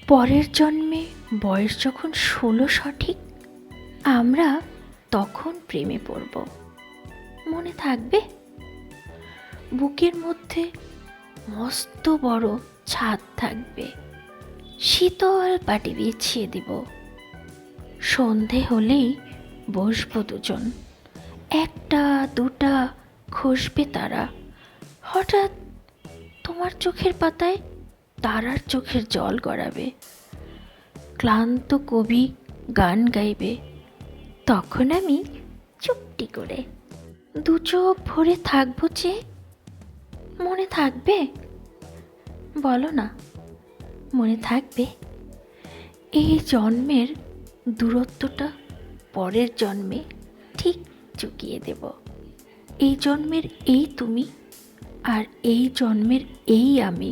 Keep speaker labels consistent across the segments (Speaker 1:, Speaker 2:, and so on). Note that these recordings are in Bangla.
Speaker 1: পরের জন্মে বয়স যখন 16 সঠিক, আমরা তখন প্রেমে পড়ব। মনে থাকবে? বুকের মধ্যে মস্ত বড় ছাদ থাকবে, শীতল পাটি বিছিয়ে দিব। সন্ধে হলেই বসবো দুজন, একটা দুটা খসবে তারা। হঠাৎ তোমার চোখের পাতায় তারার চোখের জল গড়াবে। ক্লান্ত কবি গান গাইবে, তখন আমি চুপটি করে দু চোখ ভরে থাকবো যে। মনে থাকবে? বলো না, মনে থাকবে? এই জন্মের দূরত্বটা পরের জন্মে ঠিক চুকিয়ে দেব। এই জন্মের এই তুমি আর এই জন্মের এই আমি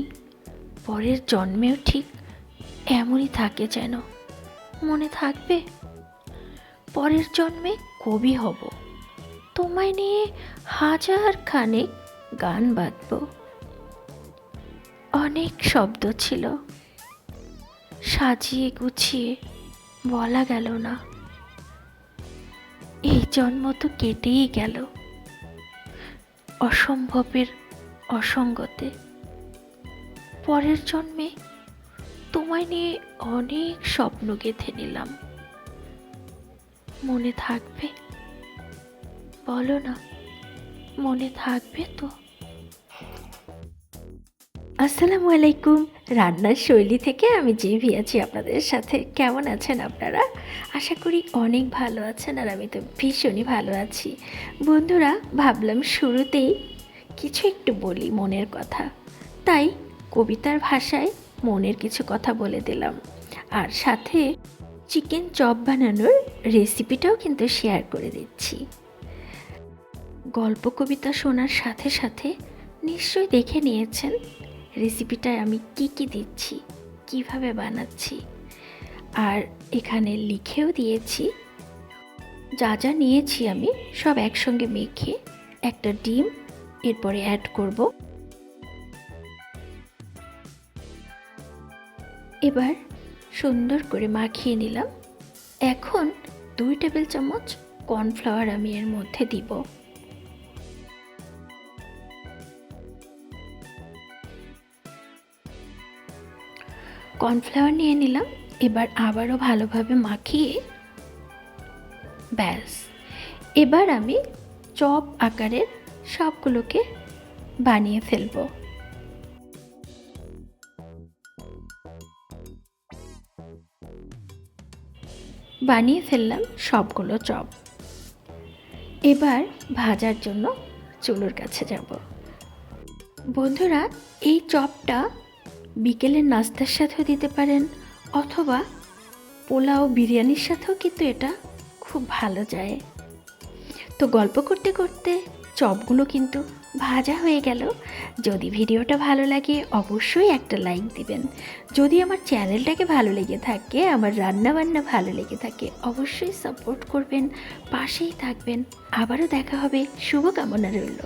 Speaker 1: পরের জন্মেও ঠিক এমনই থাকে যেন। মনে থাকবে? পরের জন্মে কবি হব, তোমায় নিয়ে হাজার খানেক গান বাঁধব। অনেক শব্দ ছিল, সাজিয়ে গুছিয়ে বলা গেল না। এই জন্ম তো কেটেই গেল অসম্ভবের অসঙ্গতে। পরের জন্মে তোমায় নিয়ে অনেক স্বপ্ন গেঁথে নিলাম। মনে থাকবে? বলো না, মনে থাকবে তো? আসসালামু আলাইকুম। রান্নার শৈলী থেকে আমি জিভি আছি আপনাদের সাথে। কেমন আছেন আপনারা? আশা করি অনেক ভালো আছেন, আর আমি তো ভীষণই ভালো আছি। বন্ধুরা, ভাবলাম শুরুতেই কিছু একটু বলি মনের কথা, তাই কবিতার ভাষায় মনের কিছু কথা বলে দিলাম। আর সাথে চিকেন চপ বানানোর রেসিপিটাও কিন্তু শেয়ার করে দিচ্ছি। গল্প কবিতা শোনার সাথে সাথে নিশ্চয়ই দেখে নিয়েছেন রেসিপিটায় আমি কি কি দিচ্ছি, কিভাবে বানাচ্ছি, আর এখানে লিখেও দিয়েছি। যা যা নিয়েছি আমি সব একসঙ্গে মেখে একটা ডিম এরপরে অ্যাড করব। এবার সুন্দর করে মাখিয়ে নিলাম। এখন 2 টেবিল চামচ কর্নফ্লাওয়ার আমি এর মধ্যে দিব। কর্নফ্লাওয়ার নিয়ে নিলাম। এবার আবারও ভালোভাবে মাখিয়ে ব্যাস, এবার আমি চপ আকারের সবগুলোকে বানিয়ে ফেলব। বানিয়ে ফেললাম সবগুলো চপ। এবার ভাজার জন্য চুলোর কাছে যাব। বন্ধুরা, এই চপটা বিকেলের নাস্তার সাথেও দিতে পারেন, অথবা পোলাও বিরিয়ানির সাথেও কিন্তু এটা খুব ভালো যায়। তো গল্প করতে করতে চপগুলো কিন্তু ভাজা হয়ে গেল। যদি ভিডিওটা ভালো লাগে অবশ্যই একটা লাইক দিবেন। যদি আমার চ্যানেলটাকে ভালো লেগে থাকে, আমার রান্নাবান্না ভালো লেগে থাকে, অবশ্যই সাপোর্ট করবেন, পাশেই থাকবেন। আবারও দেখা হবে, শুভকামনা রইল।